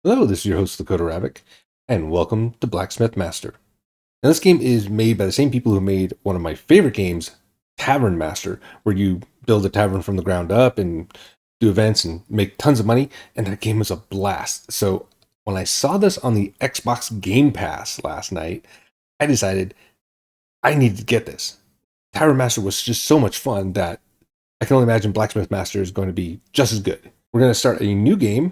Hello, this is your host, Lakota Ravoc, and welcome to Blacksmith Master. Now, this game is made by the same people who made one of my favorite games, Tavern Master, where you build a tavern from the ground up and do events and make tons of money, and that game was a blast. So when I saw this on the Xbox Game Pass last night, I decided I needed to get this. Tavern Master was just so much fun that I can only imagine Blacksmith Master is going to be just as good. We're going to start a new game.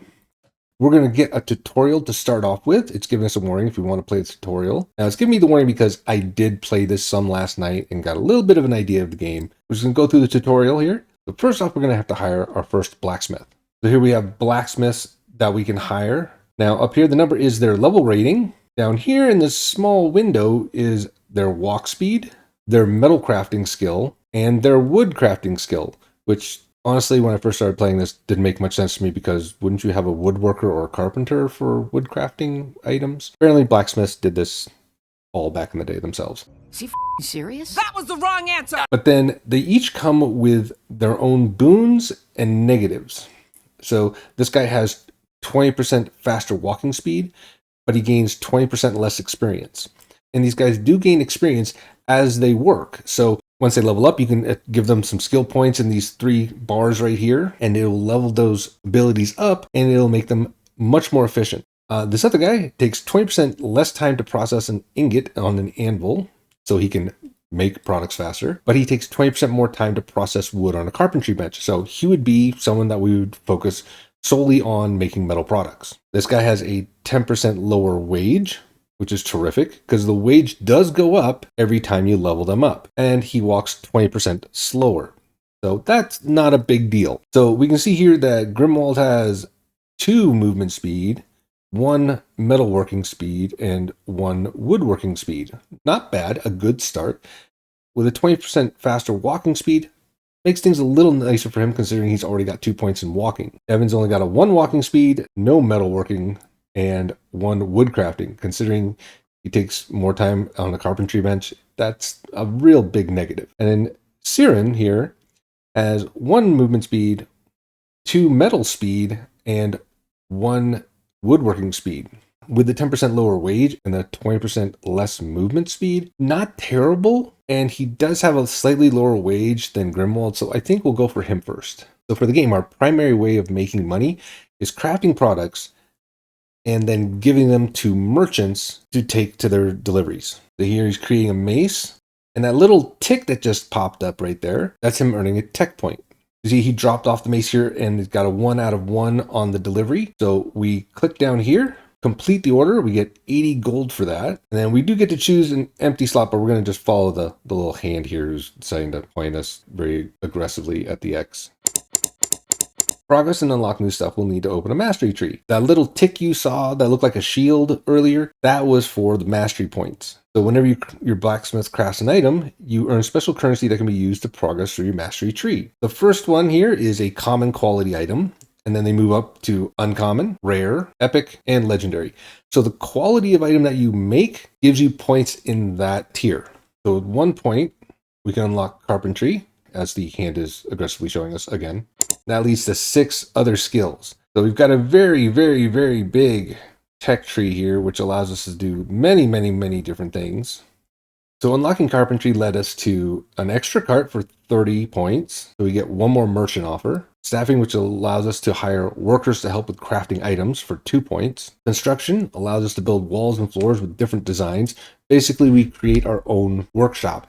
We're going to get a tutorial to start off with. It's giving us a warning if we want to play the tutorial. Now, it's giving me the warning because I did play this some last night and got a little bit of an idea of the game. We're just going to go through the tutorial here. But first off, we're going to have to hire our first blacksmith. So here we have blacksmiths that we can hire. Now, up here, the number is their level rating. Down here in this small window is their walk speed, their metal crafting skill, and their wood crafting skill, which honestly, when I first started playing this, didn't make much sense to me because wouldn't you have a woodworker or a carpenter for wood crafting items? Apparently, blacksmiths did this all back in the day themselves. Is he serious? That was the wrong answer! But then they each come with their own boons and negatives. So this guy has 20% faster walking speed, but he gains 20% less experience. And these guys do gain experience as they work. So once they level up, you can give them some skill points in these 3 bars right here, and it'll level those abilities up, and it'll make them much more efficient. This other guy takes 20% less time to process an ingot on an anvil, so he can make products faster, but he takes 20% more time to process wood on a carpentry bench. So he would be someone that we would focus solely on making metal products. This guy has a 10% lower wage, which is terrific because the wage does go up every time you level them up, and he walks 20% slower. So that's not a big deal. So we can see here that Grimwald has 2 movement speed, 1 metalworking speed, and 1 woodworking speed. Not bad, a good start. With a 20% faster walking speed, makes things a little nicer for him considering he's already got 2 points in walking. Evan's only got a 1 walking speed, no metalworking, and 1 wood crafting. Considering he takes more time on the carpentry bench, that's a real big negative. And then Siren here has 1 movement speed, 2 metal speed, and 1 woodworking speed. With the 10% lower wage and the 20% less movement speed, not terrible. And he does have a slightly lower wage than Grimwald, so I think we'll go for him first. So for the game, our primary way of making money is crafting products and then giving them to merchants to take to their deliveries. So here he's creating a mace, and that little tick that just popped up right there, that's him earning a tech point. You see, he dropped off the mace here, and it's got a 1 out of 1 on the delivery. So we click down here, complete the order, we get 80 gold for that. And then we do get to choose an empty slot, but we're going to just follow the little hand here who's deciding to point us very aggressively at the X. Progress and unlock new stuff, we'll need to open a mastery tree. That little tick you saw that looked like a shield earlier, that was for the mastery points. So whenever your blacksmith crafts an item, you earn special currency that can be used to progress through your mastery tree. The first one here is a common quality item, and then they move up to uncommon, rare, epic, and legendary. So the quality of item that you make gives you points in that tier. So at 1 point, we can unlock carpentry, as the hand is aggressively showing us again. That leads to 6 other skills. So we've got a very, very, very big tech tree here, which allows us to do many, many, many different things. So unlocking carpentry led us to an extra cart for 30 points. So we get 1 more merchant offer. Staffing, which allows us to hire workers to help with crafting items for 2 points. Construction allows us to build walls and floors with different designs. Basically, we create our own workshop,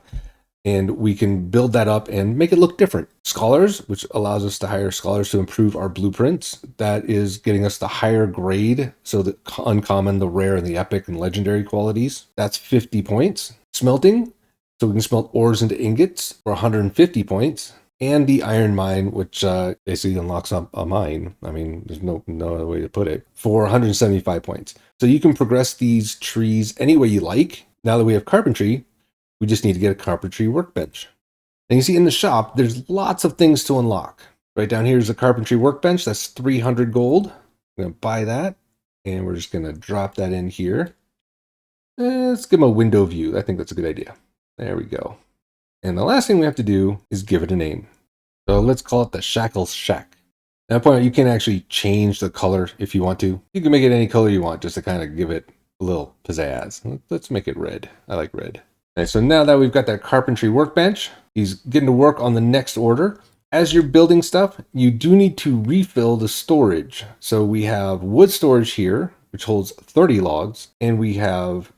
and we can build that up and make it look different. Scholars, which allows us to hire scholars to improve our blueprints. That is getting us the higher grade, so the uncommon, the rare, and the epic and legendary qualities. That's 50 points. Smelting, so we can smelt ores into ingots for 150 points. And the iron mine, which basically unlocks a mine. I mean, there's no other way to put it, for 175 points. So you can progress these trees any way you like. Now that we have carpentry, we just need to get a carpentry workbench. And you see in the shop, there's lots of things to unlock. Right down here is a carpentry workbench. That's 300 gold. I'm going to buy that. And we're just going to drop that in here. Let's give them a window view. I think that's a good idea. There we go. And the last thing we have to do is give it a name. So let's call it the Shackles Shack. At that point, you can actually change the color if you want to. You can make it any color you want just to kind of give it a little pizzazz. Let's make it red. I like red. Okay, so now that we've got that carpentry workbench, he's getting to work on the next order. As you're building stuff, you do need to refill the storage. So we have wood storage here, which holds 30 logs, and we have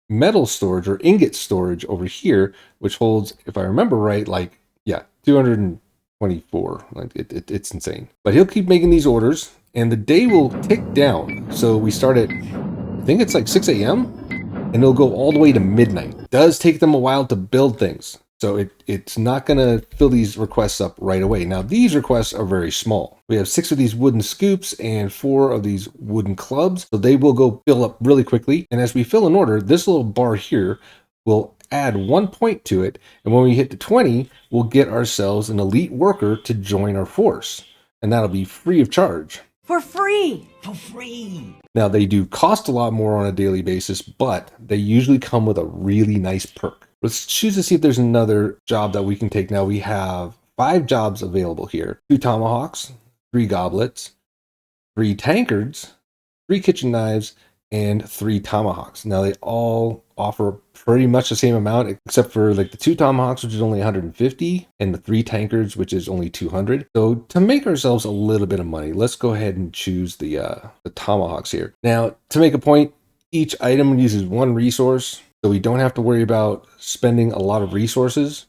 metal storage or ingot storage over here, which holds, if I remember right, like, yeah, 224. Like it's insane. But he'll keep making these orders, and the day will tick down. So we start at, I think it's like 6 a.m., and it'll go all the way to midnight. It does take them a while to build things. So it's not going to fill these requests up right away. Now, these requests are very small. We have 6 of these wooden scoops and 4 of these wooden clubs. So they will go fill up really quickly. And as we fill an order, this little bar here will add 1 point to it. And when we hit to 20, we'll get ourselves an elite worker to join our force. And that'll be free of charge. For free! For free! Now, they do cost a lot more on a daily basis, but they usually come with a really nice perk. Let's choose to see if there's another job that we can take. Now, we have 5 jobs available here. 2 tomahawks, 3 goblets, 3 tankards, 3 kitchen knives, and 3 tomahawks. Now, they all offer pretty much the same amount, except for like the 2 tomahawks, which is only 150, and the 3 tankards, which is only 200. So to make ourselves a little bit of money, let's go ahead and choose the tomahawks here. Now, to make a point, each item uses 1 resource, so we don't have to worry about spending a lot of resources,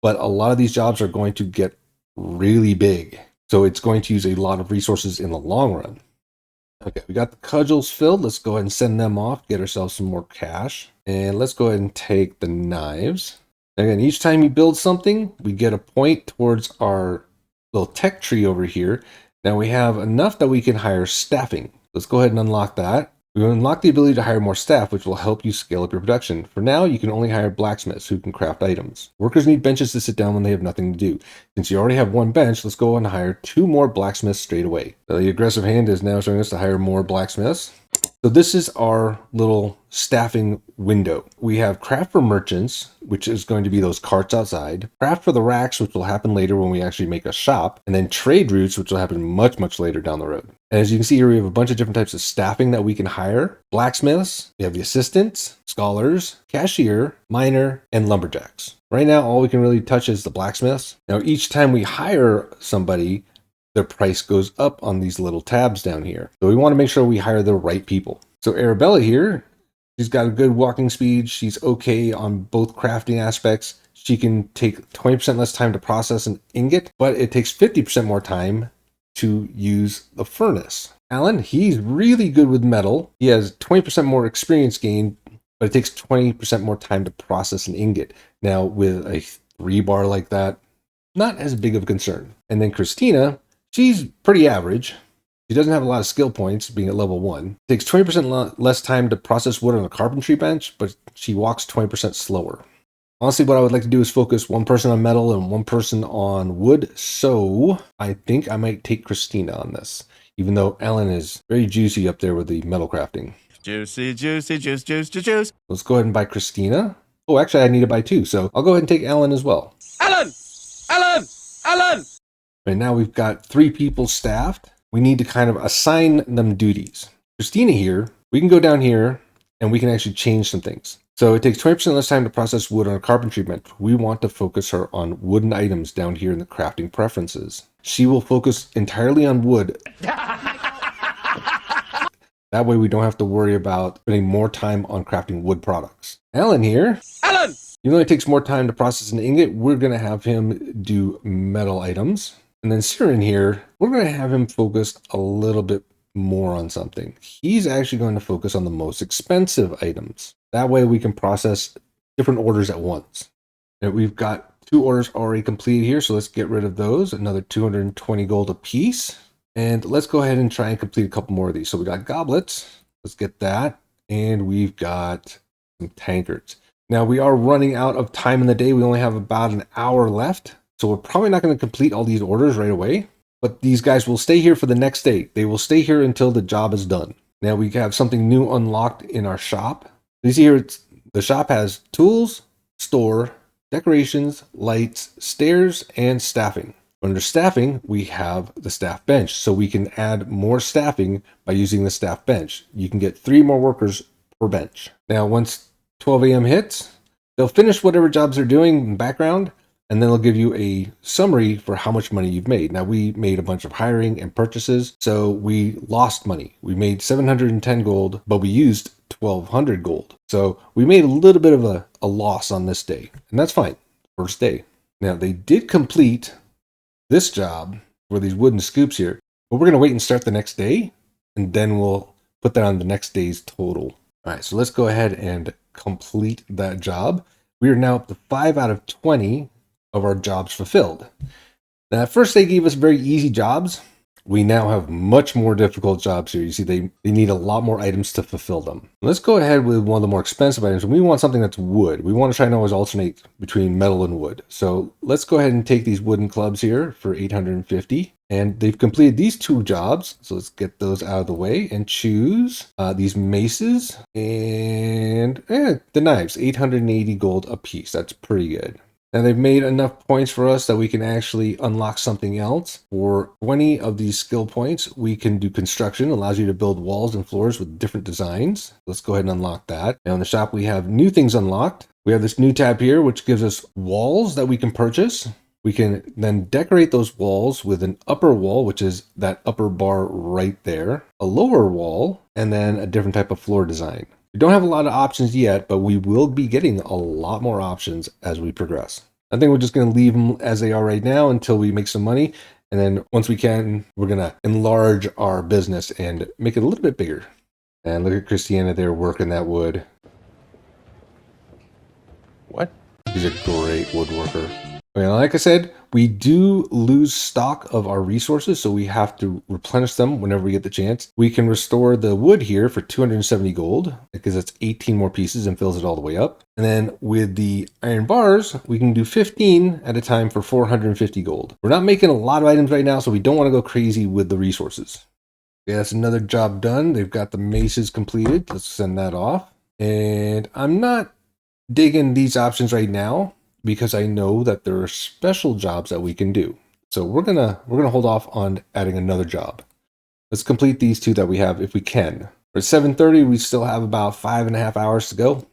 but a lot of these jobs are going to get really big. So it's going to use a lot of resources in the long run. Okay, we got the cudgels filled. Let's go ahead and send them off, get ourselves some more cash. And let's go ahead and take the knives. Again, each time you build something, we get a point towards our little tech tree over here. Now we have enough that we can hire staffing. Let's go ahead and unlock that. We will unlock the ability to hire more staff, which will help you scale up your production. For now, you can only hire blacksmiths who can craft items. Workers need benches to sit down when they have nothing to do. Since you already have 1 bench, let's go and hire 2 more blacksmiths straight away. So the aggressive hand is now showing us to hire more blacksmiths. So this is our little staffing window. We have craft for merchants, which is going to be those carts outside, craft for the racks, which will happen later when we actually make a shop, and then trade routes, which will happen much, much later down the road. And as you can see here, we have a bunch of different types of staffing that we can hire. Blacksmiths, we have the assistants, scholars, cashier, miner, and lumberjacks. Right now, all we can really touch is the blacksmiths. Now, each time we hire somebody, their price goes up on these little tabs down here. So we want to make sure we hire the right people. So Arabella here, she's got a good walking speed. She's okay on both crafting aspects. She can take 20% less time to process an ingot, but it takes 50% more time to use the furnace. Alan, he's really good with metal. He has 20% more experience gain, but it takes 20% more time to process an ingot. Now, with a 3-bar like that, not as big of a concern. And then Christina, she's pretty average. She doesn't have a lot of skill points, being at level 1. It takes 20% less time to process wood on a carpentry bench, but she walks 20% slower. Honestly, what I would like to do is focus 1 person on metal and 1 person on wood. So I think I might take Christina on this, even though Alan is very juicy up there with the metal crafting. Juicy, juicy, juice, juice, juice, juice. Let's go ahead and buy Christina. Oh, actually, I need to buy 2, so I'll go ahead and take Alan as well. Alan! Alan! Alan! And now we've got 3 people staffed. We need to kind of assign them duties. Christina here, we can go down here and we can actually change some things. So it takes 20% less time to process wood on a carpentry bench. We want to focus her on wooden items down here in the crafting preferences. She will focus entirely on wood. That way we don't have to worry about spending more time on crafting wood products. Alan here. Alan! Even though it takes more time to process an ingot, we're going to have him do metal items. And then Siren here, we're going to have him focus a little bit more on something. He's actually going to focus on the most expensive items. That way we can process different orders at once. And we've got 2 orders already completed here, so let's get rid of those. Another 220 gold apiece. And let's go ahead and try and complete a couple more of these. So we got goblets. Let's get that. And we've got some tankards. Now we are running out of time in the day. We only have about an hour left. So we're probably not going to complete all these orders right away. But these guys will stay here for the next day. They will stay here until the job is done. Now we have something new unlocked in our shop. You see here, the shop has tools, store, decorations, lights, stairs, and staffing. Under staffing, we have the staff bench. So we can add more staffing by using the staff bench. You can get 3 more workers per bench. Now, once 12 a.m. hits, they'll finish whatever jobs they're doing in the background, and then they'll give you a summary for how much money you've made. Now, we made a bunch of hiring and purchases, so we lost money. We made 710 gold, but we used 1,200 gold. So we made a little bit of a loss on this day, and that's fine. First day. Now, they did complete this job for these wooden scoops here, but we're going to wait and start the next day, and then we'll put that on the next day's total. All right, so let's go ahead and complete that job. We are now up to 5 out of 20 of our jobs fulfilled. Now, at first they gave us very easy jobs. We now have much more difficult jobs here. You see, they need a lot more items to fulfill them. Let's go ahead with one of the more expensive items. We want something that's wood. We want to try and always alternate between metal and wood. So let's go ahead and take these wooden clubs here for 850. And they've completed these 2 jobs. So let's get those out of the way and choose these maces and the knives, 880 gold a piece. That's pretty good. And they've made enough points for us that we can actually unlock something else. For 20 of these skill points, we can do construction. It allows you to build walls and floors with different designs. Let's go ahead and unlock that. Now in the shop, we have new things unlocked. We have this new tab here, which gives us walls that we can purchase. We can then decorate those walls with an upper wall, which is that upper bar right there, a lower wall, and then a different type of floor design. We don't have a lot of options yet, but we will be getting a lot more options as we progress. I think we're just going to leave them as they are right now until we make some money. And then once we can, we're going to enlarge our business and make it a little bit bigger. And look at Christiana there working that wood. What? She's a great woodworker. Well, like I said, we do lose stock of our resources, so we have to replenish them whenever we get the chance. We can restore the wood here for 270 gold, because it's 18 more pieces and fills it all the way up. And then with the iron bars, we can do 15 at a time for 450 gold. We're not making a lot of items right now, so we don't want to go crazy with the resources. Yeah, that's another job done. They've got the maces completed. Let's send that off. And I'm not digging these options right now, because I know that there are special jobs that we can do. So we're gonna hold off on adding another job. Let's complete these 2 that we have if we can. We're at 7:30, we still have about 5.5 hours to go.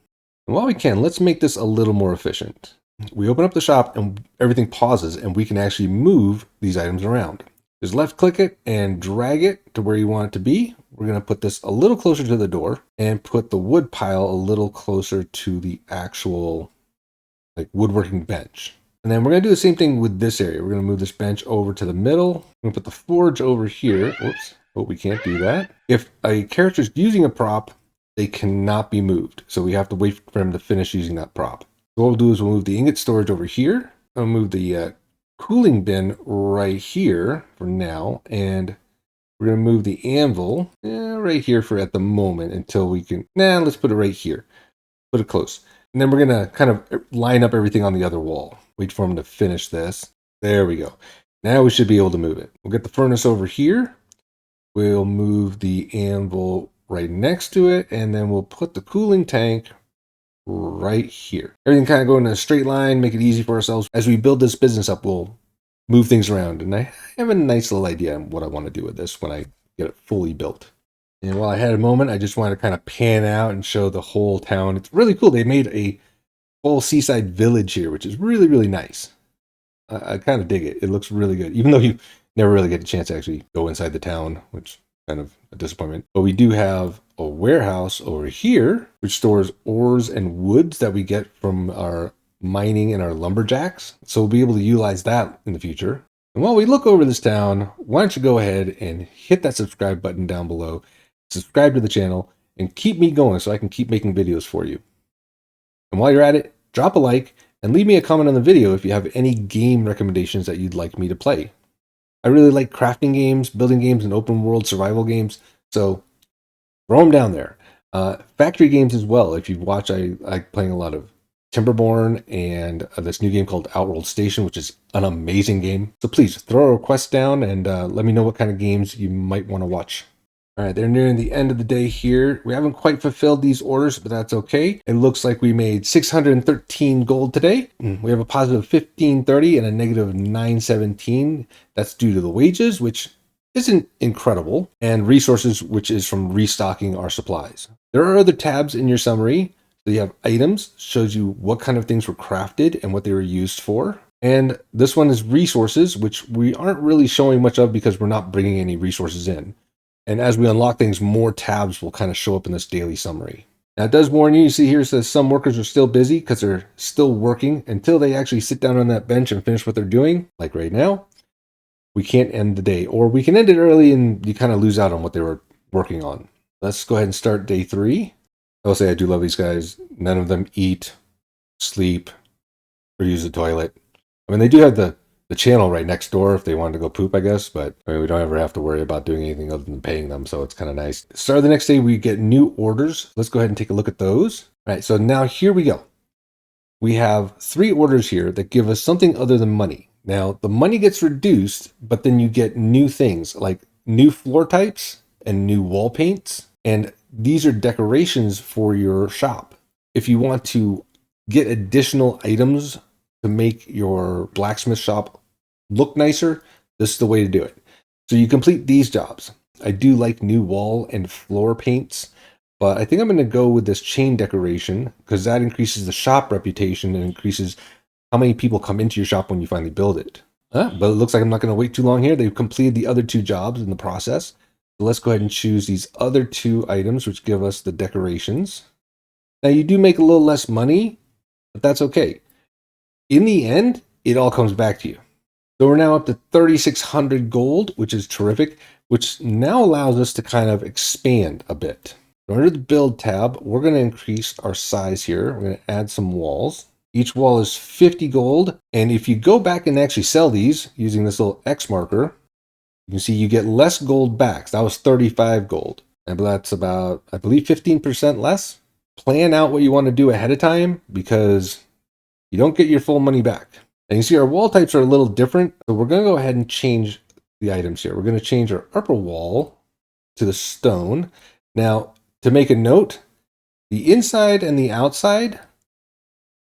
And while we can, let's make this a little more efficient. We open up the shop and everything pauses and we can actually move these items around. Just left click it and drag it to where you want it to be. We're gonna put this a little closer to the door and put the wood pile a little closer to the actual woodworking bench. And then we're going to do the same thing with this area. We're going to move this bench over to the middle. We're going to put the forge over here. Oops. Oh, we can't do that. If a character is using a prop, they cannot be moved. So we have to wait for them to finish using that prop. So what we'll do is we'll move the ingot storage over here. I'll move the cooling bin right here for now. And we're going to move the anvil right here for at the moment until we can, let's put it right here. Put it close. And then we're going to kind of line up everything on the other wall. Wait for them to finish this. There we go. Now we should be able to move it. We'll get the furnace over here. We'll move the anvil right next to it. And then we'll put the cooling tank right here. Everything kind of go in a straight line, make it easy for ourselves. As we build this business up, we'll move things around. And I have a nice little idea on what I want to do with this when I get it fully built. And while I had a moment, I just wanted to kind of pan out and show the whole town. It's really cool. They made a whole seaside village here, which is really, really nice. I kind of dig it. It looks really good, even though you never really get a chance to actually go inside the town, which is kind of a disappointment. But we do have a warehouse over here, which stores ores and woods that we get from our mining and our lumberjacks. So we'll be able to utilize that in the future. And while we look over this town, why don't you go ahead and hit that subscribe button down below. Subscribe to the channel and keep me going so I can keep making videos for you. And while you're at it, drop a like and leave me a comment on the video if you have any game recommendations that you'd like me to play. I really like crafting games, building games, and open world survival games, so throw them down there. Factory games as well. If you've watched, I like playing a lot of Timberborn and this new game called Outworld Station, which is an amazing game. So please throw a request down and let me know what kind of games you might want to watch. All right, they're nearing the end of the day here. We haven't quite fulfilled these orders, but that's okay. It looks like we made 613 gold today. We have a positive 1530 and a negative 917. That's due to the wages, which isn't incredible, and resources, which is from restocking our supplies. There are other tabs in your summary. So you have items, shows you what kind of things were crafted and what they were used for. And this one is resources, which we aren't really showing much of because we're not bringing any resources in. And as we unlock things, more tabs will kind of show up in this daily summary. Now it does warn you, you see here it says some workers are still busy because they're still working until they actually sit down on that bench and finish what they're doing, like right now. We can't end the day, or we can end it early and you kind of lose out on what they were working on. Let's go ahead and start day 3. I will say I do love these guys. None of them eat, sleep, or use the toilet. I mean, they do have the channel right next door if they wanted to go poop, I guess, but I mean, we don't ever have to worry about doing anything other than paying them, so it's kind of nice. Start of the next day, we get new orders. Let's go ahead and take a look at those. All right, so now here we go. We have 3 orders here that give us something other than money. Now, the money gets reduced, but then you get new things like new floor types and new wall paints, and these are decorations for your shop. If you want to get additional items to make your blacksmith shop look nicer, this is the way to do it. So you complete these jobs. I do like new wall and floor paints, but I think I'm going to go with this chain decoration because that increases the shop reputation and increases how many people come into your shop when you finally build it. But it looks like I'm not going to wait too long here. They've completed the other 2 jobs in the process. So let's go ahead and choose these other 2 items, which give us the decorations. Now you do make a little less money, but that's okay. In the end, it all comes back to you. So we're now up to 3,600 gold, which is terrific, which now allows us to kind of expand a bit. So under the build tab, we're going to increase our size here. We're going to add some walls. Each wall is 50 gold. And if you go back and actually sell these using this little X marker, you can see you get less gold back. That was 35 gold. And that's about, I believe, 15% less. Plan out what you want to do ahead of time because you don't get your full money back. And you see our wall types are a little different. So we're going to go ahead and change the items here. We're going to change our upper wall to the stone. Now, to make a note, the inside and the outside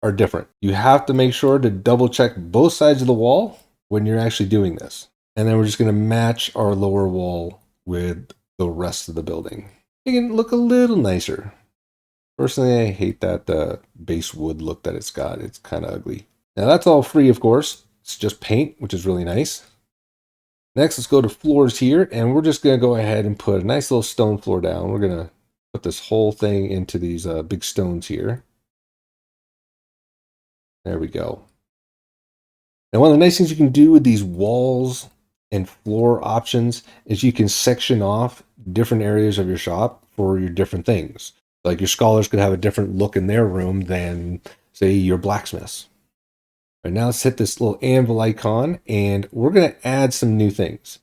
are different. You have to make sure to double check both sides of the wall when you're actually doing this. And then we're just going to match our lower wall with the rest of the building. It can look a little nicer. Personally, I hate that base wood look that it's got. It's kind of ugly. Now that's all free, of course. It's just paint, which is really nice. Next, let's go to floors here, and we're just going to go ahead and put a nice little stone floor down. We're going to put this whole thing into these big stones here. There we go. Now, one of the nice things you can do with these walls and floor options is you can section off different areas of your shop for your different things. Like your scholars could have a different look in their room than, say, your blacksmiths. All right, now let's hit this little anvil icon, and we're going to add some new things.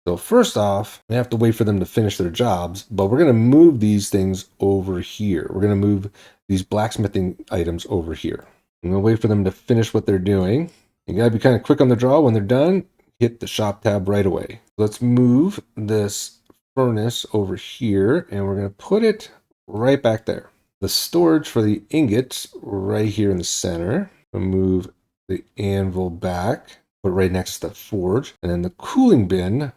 So first off, we have to wait for them to finish their jobs, but we're going to move these things over here. We're going to move these blacksmithing items over here. I'm going to wait for them to finish what they're doing. You got to be kind of quick on the draw. When they're done, hit the shop tab right away. Let's move this furnace over here, and we're going to put it right back there. The storage for the ingots right here in the center. We'll move the anvil back, put it right next to the forge, and then the cooling bin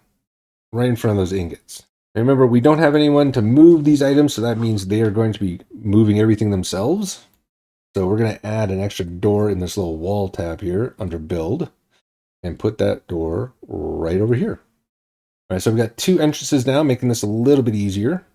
right in front of those ingots. And remember, we don't have anyone to move these items, so that means they are going to be moving everything themselves. So we're going to add an extra door in this little wall tab here under build and put that door right over here. All right, so we've got 2 entrances now, making this a little bit easier.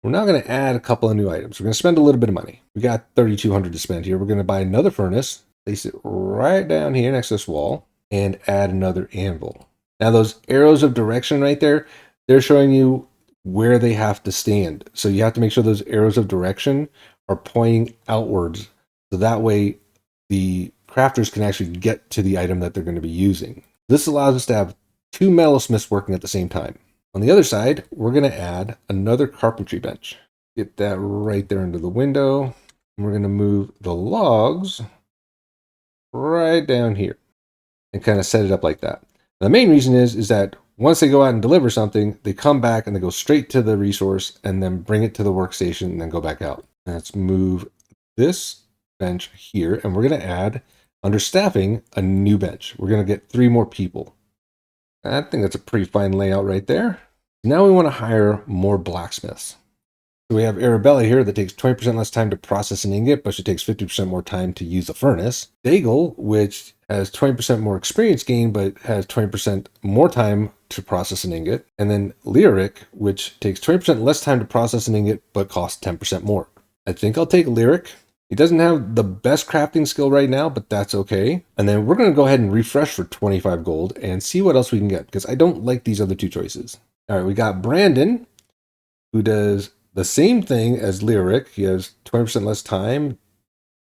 We're now going to add a couple of new items. We're going to spend a little bit of money. We got 3,200 to spend here. We're going to buy another furnace, place it right down here next to this wall, and add another anvil. Now those arrows of direction right there, they're showing you where they have to stand. So you have to make sure those arrows of direction are pointing outwards. So that way the crafters can actually get to the item that they're going to be using. This allows us to have 2 metalsmiths working at the same time. On the other side, we're going to add another carpentry bench. Get that right there under the window. And we're going to move the logs right down here and kind of set it up like that. The main reason is that once they go out and deliver something, they come back and they go straight to the resource and then bring it to the workstation and then go back out. Let's move this bench here, and we're going to add, under staffing, a new bench. We're going to get 3 more people. I think that's a pretty fine layout right there. Now we want to hire more blacksmiths. So we have Arabella here that takes 20% less time to process an ingot, but she takes 50% more time to use the furnace. Daigle, which has 20% more experience gain, but has 20% more time to process an ingot. And then Lyric, which takes 20% less time to process an ingot, but costs 10% more. I think I'll take Lyric. He doesn't have the best crafting skill right now, but that's okay. And then we're going to go ahead and refresh for 25 gold and see what else we can get, because I don't like these other 2 choices. All right, we got Brandon, who does the same thing as Lyric. He has 20% less time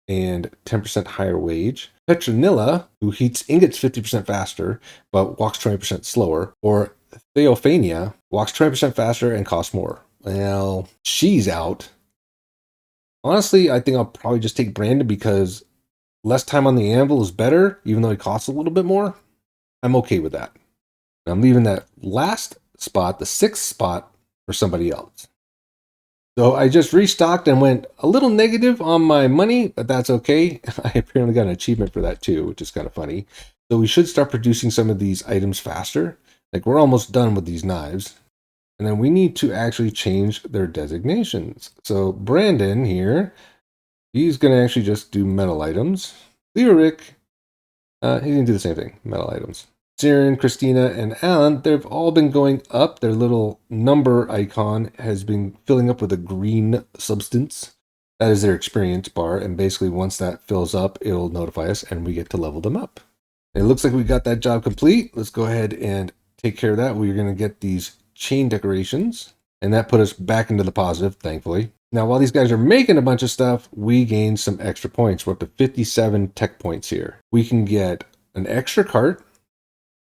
and 10% higher wage. Petronilla, who heats ingots 50% faster, but walks 20% slower. Or Theophania, walks 20% faster and costs more. Well, she's out. Honestly, I think I'll probably just take Brandon because less time on the anvil is better, even though it costs a little bit more. I'm okay with that. I'm leaving that last spot, the 6th spot, for somebody else. So I just restocked and went a little negative on my money, but that's okay. I apparently got an achievement for that too, which is kind of funny. So we should start producing some of these items faster. Like, we're almost done with these knives. And then we need to actually change their designations. So Brandon here, he's going to actually just do metal items. Lyric, he's going to do the same thing, metal items. Siren, Christina, and Alan, they've all been going up. Their little number icon has been filling up with a green substance. That is their experience bar. And basically, once that fills up, it'll notify us and we get to level them up. It looks like we got that job complete. Let's go ahead and take care of that. We're going to get these chain decorations, and that put us back into the positive, thankfully. Now, while these guys are making a bunch of stuff, we gain some extra points. We're up to 57 tech points here. We can get an extra cart,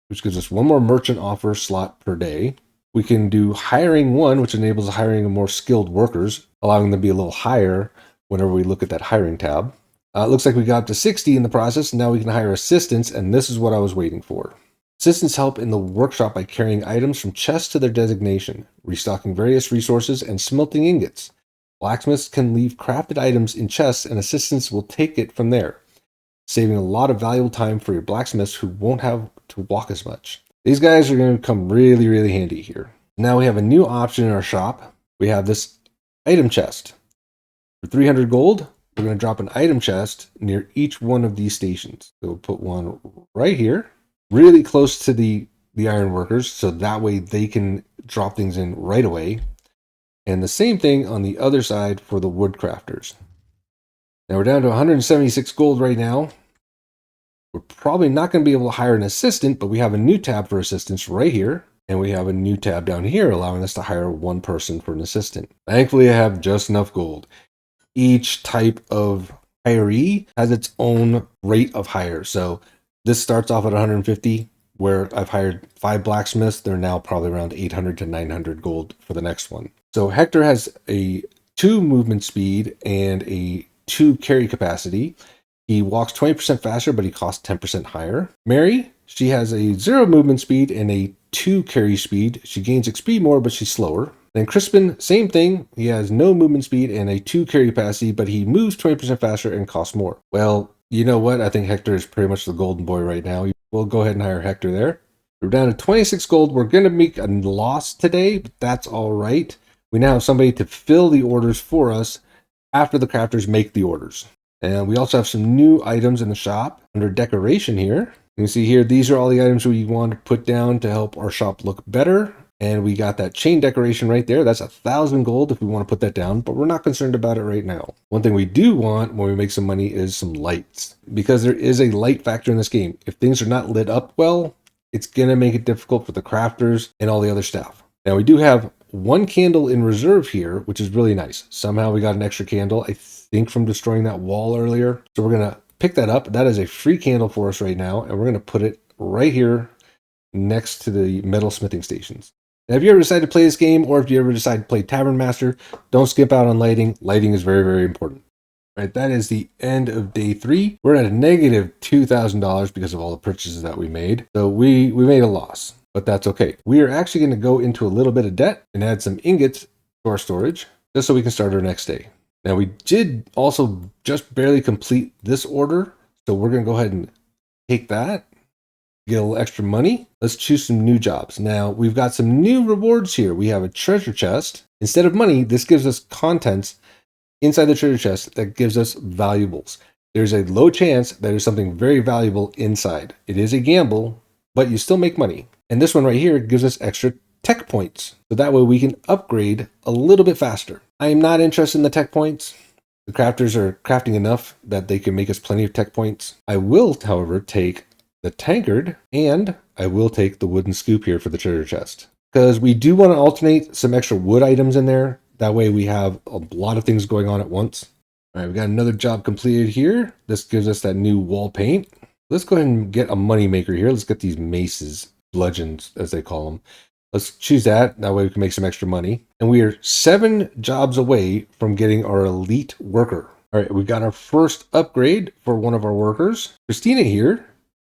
which gives us 1 more merchant offer slot per day. We can do hiring 1, which enables the hiring of more skilled workers, allowing them to be a little higher whenever we look at that hiring tab. It looks like we got up to 60 in the process. Now we can hire assistants, and this is what I was waiting for. Assistants help in the workshop by carrying items from chests to their designation, restocking various resources, and smelting ingots. Blacksmiths can leave crafted items in chests, and assistants will take it from there, saving a lot of valuable time for your blacksmiths who won't have to walk as much. These guys are going to come really, really handy here. Now we have a new option in our shop. We have this item chest. For 300 gold, we're going to drop an item chest near each one of these stations. So we'll put one right here, really close to the iron workers, so that way they can drop things in right away. And the same thing on the other side for the wood crafters. Now we're down to 176 gold right now. We're probably not going to be able to hire an assistant, but we have a new tab for assistants right here. And we have a new tab down here allowing us to hire 1 person for an assistant. Thankfully, I have just enough gold. Each type of hiree has its own rate of hire. So this starts off at 150, where I've hired 5 blacksmiths. They're now probably around 800 to 900 gold for the next one. So Hector has a 2 movement speed and a 2 carry capacity. He walks 20% faster, but he costs 10% higher. Mary, she has a 0 movement speed and a 2 carry speed. She gains XP more, but she's slower. Then Crispin, same thing. He has no movement speed and a 2 carry capacity, but he moves 20% faster and costs more. Well, you know what? I think Hector is pretty much the golden boy right now. We'll go ahead and hire Hector there. We're down to 26 gold. We're going to make a loss today, but that's all right. We now have somebody to fill the orders for us after the crafters make the orders. And we also have some new items in the shop under decoration here. You can see here, these are all the items we want to put down to help our shop look better. And we got that chain decoration right there. That's 1,000 gold if we want to put that down, but we're not concerned about it right now. One thing we do want when we make some money is some lights, because there is a light factor in this game. If things are not lit up well, it's going to make it difficult for the crafters and all the other staff. Now we do have 1 candle in reserve here, which is really nice. Somehow we got an extra candle, I think from destroying that wall earlier. So we're going to pick that up. That is a free candle for us right now, and we're going to put it right here next to the metal smithing stations. Now, if you ever decide to play this game, or if you ever decide to play Tavern Master, don't skip out on lighting. Lighting is very, very important. All right, that is the end of day 3. We're at a negative $2,000 because of all the purchases that we made. So we made a loss. but that's okay. We are actually going to go into a little bit of debt and add some ingots to our storage just so we can start our next day. Now we did also just barely complete this order, so we're going to go ahead and take that, get a little extra money. Let's choose some new jobs. Now we've got some new rewards here. We have a treasure chest. Instead of money, this gives us contents inside the treasure chest that gives us valuables. There's a low chance that there's something very valuable inside. It is a gamble, but you still make money. And this one right here gives us extra tech points. So that way we can upgrade a little bit faster. I am not interested in the tech points. The crafters are crafting enough that they can make us plenty of tech points. I will, however, take the tankard and I will take the wooden scoop here for the treasure chest. Because we do want to alternate some extra wood items in there. That way we have a lot of things going on at once. All right, we've got another job completed here. This gives us that new wall paint. Let's go ahead and get a money maker here. Let's get these maces, bludgeons as they call them. Let's choose that. That way we can make some extra money. And we are 7 jobs away from getting our elite worker. All right, we got our first upgrade for one of our workers. Christina here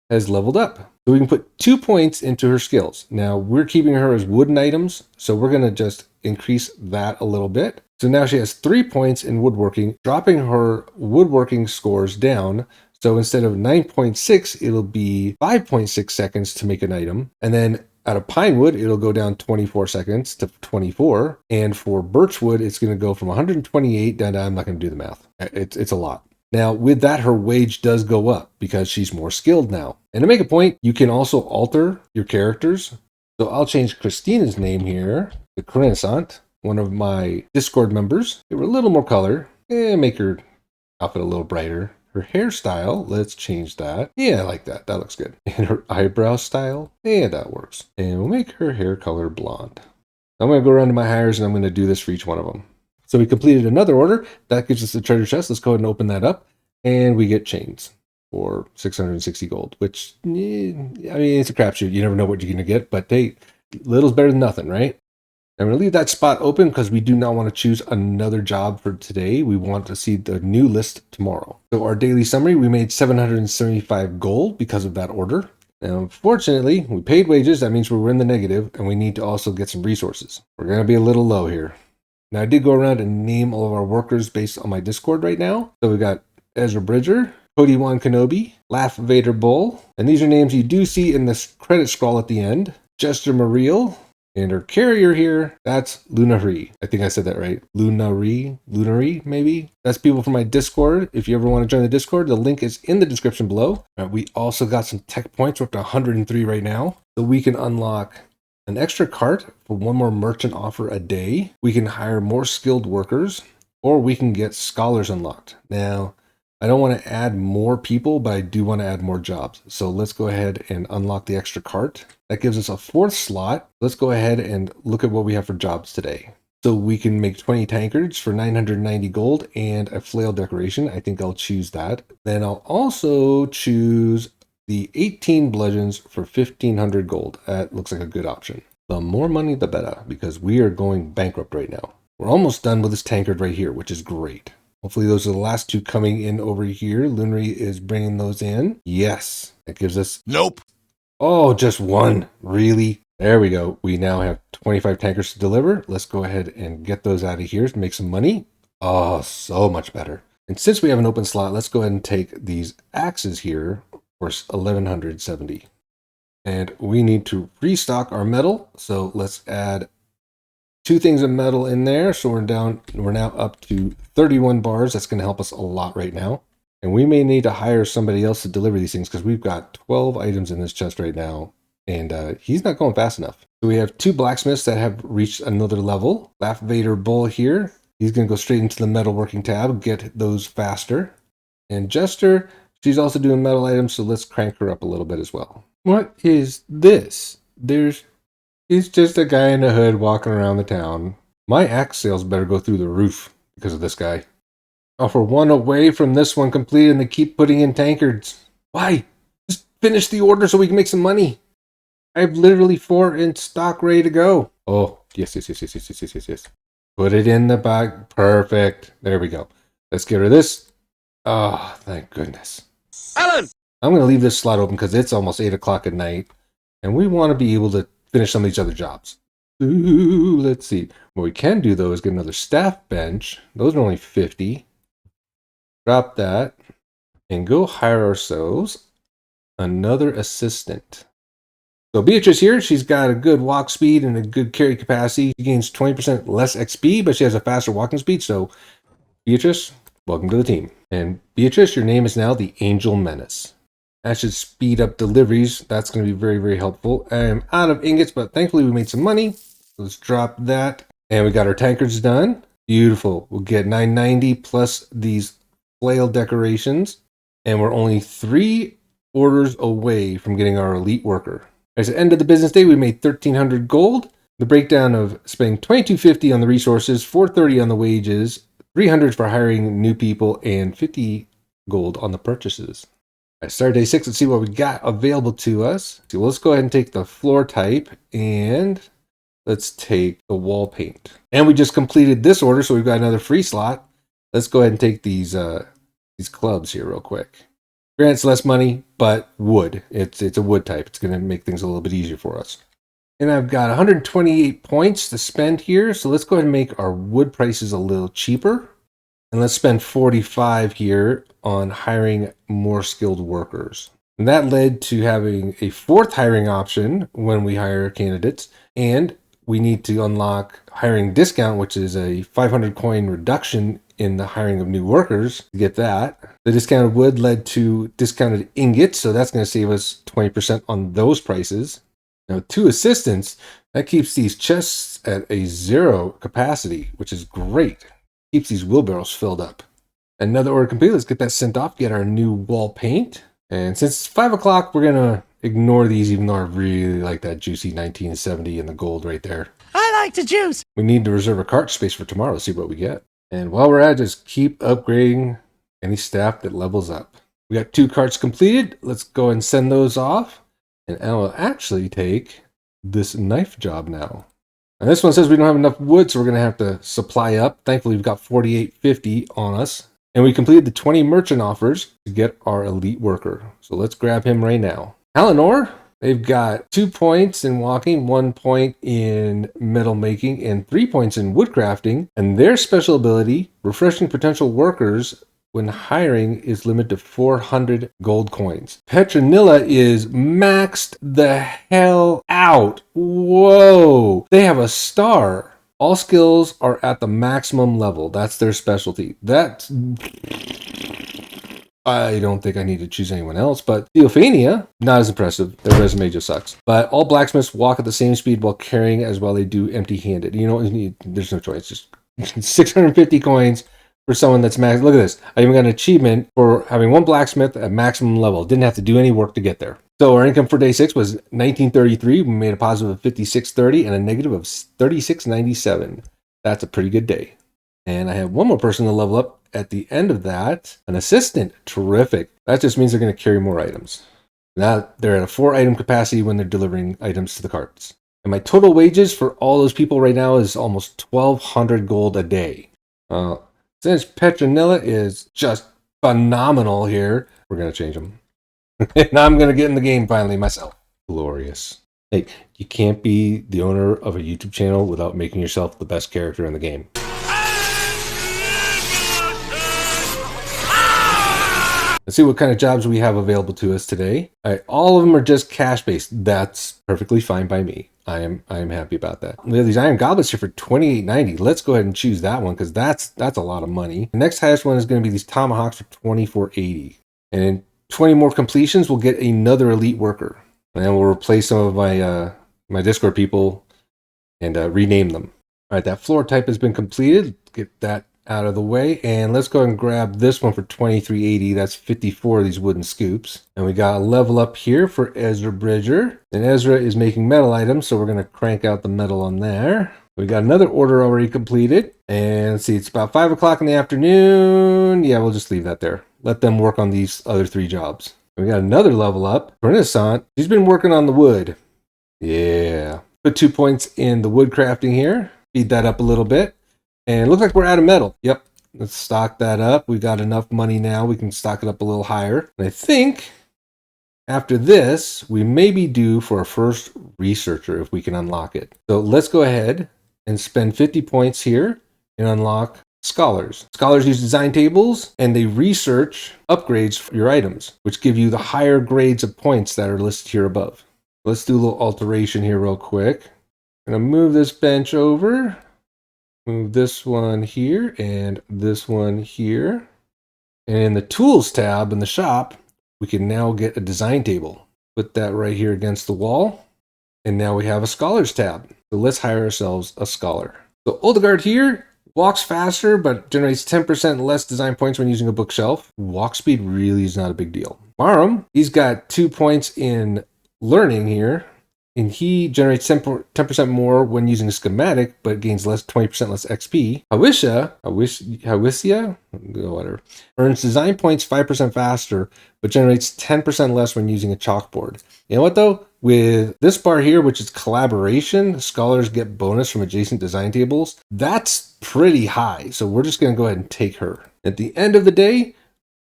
has leveled up. So we can put 2 points into her skills. Now we're keeping her as wooden items. So we're going to just increase that a little bit. So now she has 3 points in woodworking, dropping her woodworking scores down. So instead of 9.6, it'll be 5.6 seconds to make an item. And then out of pine wood, it'll go down 24 seconds to 24. And for birch wood, it's going to go from 128 down to, I'm not going to do the math. It's a lot. Now, with that, her wage does go up because she's more skilled now. And to make a point, you can also alter your characters. So I'll change Christina's name here to Crescent, one of my Discord members. Give her a little more color and make her outfit a little brighter. Her hairstyle, let's change that. Yeah, I like that. That looks good. And her eyebrow style, yeah, that works. And we'll make her hair color blonde. I'm going to go around to my hires and I'm going to do this for each one of them. So we completed another order. That gives us the treasure chest. Let's go ahead and open that up. And we get chains for 660 gold, which, I mean, it's a crapshoot. You never know what you're going to get, but hey, little's better than nothing, right? I'm going to leave that spot open because we do not want to choose another job for today. We want to see the new list tomorrow. So our daily summary, we made 775 gold because of that order. Now, unfortunately, we paid wages. That means we're in the negative, and we need to also get some resources. We're going to be a little low here. Now, I did go around and name all of our workers based on my Discord right now. So we got Ezra Bridger, Cody Wan Kenobi, Laugh Vader Bull, and these are names you do see in this credit scroll at the end. Jester Mariel, and her carrier here, that's Lunari. I think I said that right. Lunari, maybe? That's people from my Discord. If you ever want to join the Discord, the link is in the description below. We also got some tech points. We're up to 103 right now. So we can unlock an extra cart for 1 more merchant offer a day. We can hire more skilled workers, or we can get scholars unlocked. Now, I don't want to add more people, but I do want to add more jobs. So let's go ahead and unlock the extra cart. That gives us a 4th slot. Let's go ahead and look at what we have for jobs today. So we can make 20 tankards for 990 gold and a flail decoration. I think I'll choose that. Then I'll also choose the 18 bludgeons for 1500 gold. That looks like a good option. The more money, the better, because we are going bankrupt right now. We're almost done with this tankard right here, which is great. Hopefully those are the last 2 coming in over here. Lunari is bringing those in. Yes. That gives us... Nope. Oh, just 1. Really? There we go. We now have 25 tankers to deliver. Let's go ahead and get those out of here to make some money. Oh, so much better. And since we have an open slot, let's go ahead and take these axes here for 1170. And we need to restock our metal. So let's add 2 things of metal in there. So we're now up to 31 bars. That's going to help us a lot right now. And we may need to hire somebody else to deliver these things because we've got 12 items in this chest right now. And he's not going fast enough. So we have 2 blacksmiths that have reached another level. Laugh Vader Bull here. He's going to go straight into the metalworking tab, get those faster. And Jester, she's also doing metal items, so let's crank her up a little bit as well. What is this? It's just a guy in a hood walking around the town. My axe sales better go through the roof because of this guy. Oh, we're 1 away from this one completed and they keep putting in tankards. Why? Just finish the order so we can make some money. I have literally 4 in stock ready to go. Oh, yes. Put it in the bag. Perfect. There we go. Let's get rid of this. Oh, thank goodness. Alan! I'm going to leave this slot open because it's almost 8 o'clock at night. And we want to be able to finish some of these other jobs. Ooh, let's see. What we can do though is get another staff bench. Those are only 50. Drop that and go hire ourselves another assistant. So Beatrice here, she's got a good walk speed and a good carry capacity. She gains 20% less XP, but she has a faster walking speed. So Beatrice, welcome to the team. And Beatrice, your name is now the Angel Menace. That should speed up deliveries. That's going to be very, very helpful. I am out of ingots, but thankfully we made some money. Let's drop that. And we got our tankards done. Beautiful. We'll get 990 plus these flail decorations. And we're only 3 orders away from getting our elite worker. At the end of the business day, we made 1,300 gold. The breakdown of spending 2,250 on the resources, 430 on the wages, 300 for hiring new people, and 50 gold on the purchases. All right, start day 6. Let's see what we got available to us. So let's go ahead and take the floor type, and let's take the wall paint. And we just completed this order, so we've got another free slot. Let's go ahead and take these clubs here real quick. Grants less money, but wood. It's a wood type. It's going to make things a little bit easier for us. And I've got 128 points to spend here. So let's go ahead and make our wood prices a little cheaper. And let's spend 45 here on hiring more skilled workers. And that led to having a 4th hiring option when we hire candidates. And we need to unlock hiring discount, which is a 500 coin reduction in the hiring of new workers to get that. The discounted wood led to discounted ingots, so that's going to save us 20% on those prices. Now, 2 assistants, that keeps these chests at a 0 capacity, which is great. Keeps these wheelbarrows filled up. Another order complete. Let's get that sent off, get our new wall paint. And since it's 5 o'clock, we're going to ignore these, even though I really like that juicy 1970 and the gold right there. I like to juice. We need to reserve a cart space for tomorrow to see what we get. And while we're at it, just keep upgrading any staff that levels up. We got 2 carts completed. Let's go and send those off. And I will actually take this knife job now. And this one says we don't have enough wood, so we're going to have to supply up. Thankfully, we've got 4850 on us. And we completed the 20 merchant offers to get our elite worker. So let's grab him right now. Eleanor, they've got 2 points in walking, 1 point in metal making, and 3 points in woodcrafting. And their special ability, refreshing potential workers when hiring, is limited to 400 gold coins. Petronilla is maxed the hell out. Whoa! They have a star. All skills are at the maximum level. That's their specialty. I don't think I need to choose anyone else, but Theophania, not as impressive. Their resume just sucks. But all blacksmiths walk at the same speed while carrying as well they do empty-handed. You know, there's no choice. Just 650 coins for someone that's max. Look at this. I even got an achievement for having 1 blacksmith at maximum level. Didn't have to do any work to get there. So our income for day 6 was 1933. We made a positive of 5630 and a negative of 3697. That's a pretty good day. And I have 1 more person to level up at the end of that. An assistant. Terrific. That just means they're going to carry more items. Now they're at a 4 item capacity when they're delivering items to the carts. And my total wages for all those people right now is almost 1,200 gold a day. Since Petronilla is just phenomenal here, we're going to change them. And I'm going to get in the game finally myself. Glorious. Hey, you can't be the owner of a YouTube channel without making yourself the best character in the game. Let's see what kind of jobs we have available to us today. All right, all of them are just cash-based. That's perfectly fine by me. I am happy about that. We have these iron goblets here for 28.90. Let's go ahead and choose that one because that's a lot of money. The next highest one is going to be these tomahawks for 24.80. And in 20 more completions, we'll get another elite worker. And then we'll replace some of my my Discord people and rename them. All right, that floor type has been completed. Get that out of the way. And let's go and grab this one for 23.80. That's 54 of these wooden scoops. And we got a level up here for Ezra Bridger. And Ezra is making metal items, so we're going to crank out the metal on there. We got another order already completed. And let's see, it's about 5 o'clock in the afternoon. Yeah, we'll just leave that there. Let them work on these other 3 jobs. And we got another level up. Renaissance, she's been working on the wood. Yeah. Put 2 points in the wood crafting here. Speed that up a little bit. And it looks like we're out of metal. Yep. Let's stock that up. We've got enough money now. We can stock it up a little higher. And I think After this, we may be due for our first researcher if we can unlock it. So let's go ahead and spend 50 points here and unlock scholars. Scholars use design tables and they research upgrades for your items, which give you the higher grades of points that are listed here above. Let's do a little alteration here real quick. I'm gonna move this bench over, move this one here and this one here. And in the tools tab in the shop, we can now get a design table. Put that right here against the wall. And now we have a scholars tab. So let's hire ourselves a scholar. So Oldegard here walks faster, but generates 10% less design points when using a bookshelf. Walk speed really is not a big deal. Marum, he's got 2 points in learning here. And he generates 10% more when using a schematic, but gains 20% less XP. Hawisia, whatever, earns design points 5% faster, but generates 10% less when using a chalkboard. You know what though? With this bar here, which is collaboration, scholars get bonus from adjacent design tables. That's pretty high, so we're just going to go ahead and take her. At the end of the day,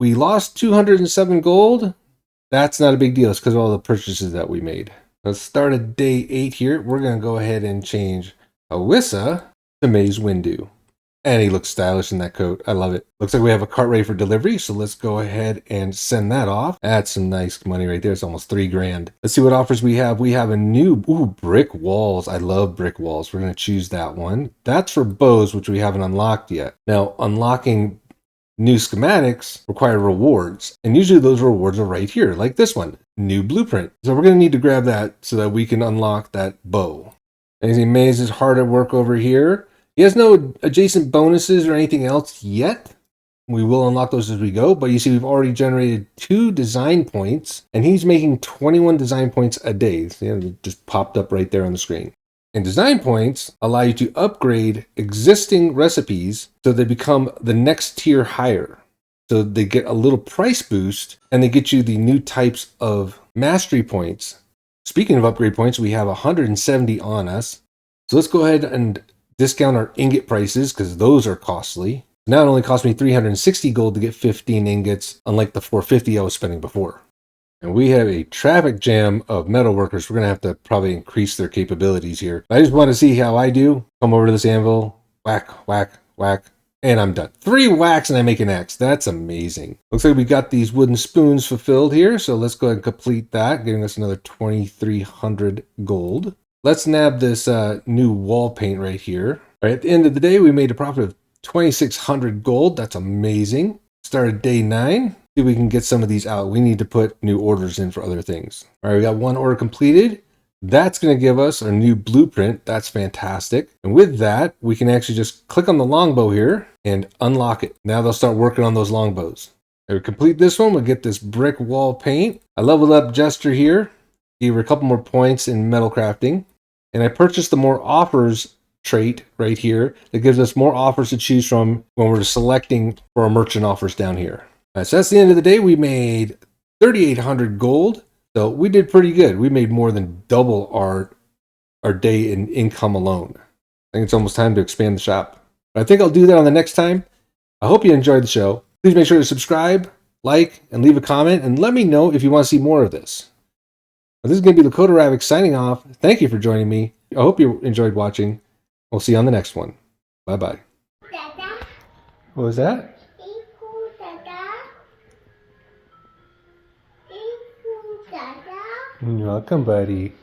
we lost 207 gold. That's not a big deal. It's because of all the purchases that we made. Let's start at day 8 here. We're going to go ahead and change Awissa to Maze Windu. And he looks stylish in that coat. I love it. Looks like we have a cart ready for delivery. So let's go ahead and send that off. That's some nice money right there. It's almost 3 grand. Let's see what offers we have. We have a new, brick walls. I love brick walls. We're going to choose that one. That's for bows, which we haven't unlocked yet. Now, unlocking new schematics require rewards, and usually those rewards are right here, like this one, new blueprint. So we're going to need to grab that so that we can unlock that bow. And you see Maze is hard at work over here. He has no adjacent bonuses or anything else yet. We will unlock those as we go, but you see we've already generated 2 design points, and he's making 21 design points a day. So it just popped up right there on the screen. And design points allow you to upgrade existing recipes so they become the next tier higher. So they get a little price boost and they get you the new types of mastery points. Speaking of upgrade points, we have 170 on us. So let's go ahead and discount our ingot prices because those are costly. Now it only cost me 360 gold to get 15 ingots, unlike the 450 I was spending before. And we have a traffic jam of metal workers. We're going to have to probably increase their capabilities here. I just want to see how I do. Come over to this anvil. Whack, whack, whack. And I'm done. 3 whacks and I make an X. That's amazing. Looks like we got these wooden spoons fulfilled here. So let's go ahead and complete that, giving us another 2,300 gold. Let's nab this new wall paint right here. All right, at the end of the day, we made a profit of 2,600 gold. That's amazing. Started day 9. See if we can get some of these out. We need to put new orders in for other things. All right, we got 1 order completed. That's going to give us our new blueprint. That's fantastic. And with that, we can actually just click on the longbow here and unlock it. Now they'll start working on those longbows. We complete this one, we'll get this brick wall paint. I leveled up Jester here. Gave her a couple more points in metal crafting. And I purchased the more offers trait right here that gives us more offers to choose from when we're selecting for our merchant offers down here. So that's the end of the day. We made 3,800 gold. So we did pretty good. We made more than double our day in income alone. I think it's almost time to expand the shop. But I think I'll do that on the next time. I hope you enjoyed the show. Please make sure to subscribe, like, and leave a comment, and let me know if you want to see more of this. Well, this is going to be Lakota Ravoc signing off. Thank you for joining me. I hope you enjoyed watching. We'll see you on the next one. Bye-bye. What was that? You're welcome, buddy.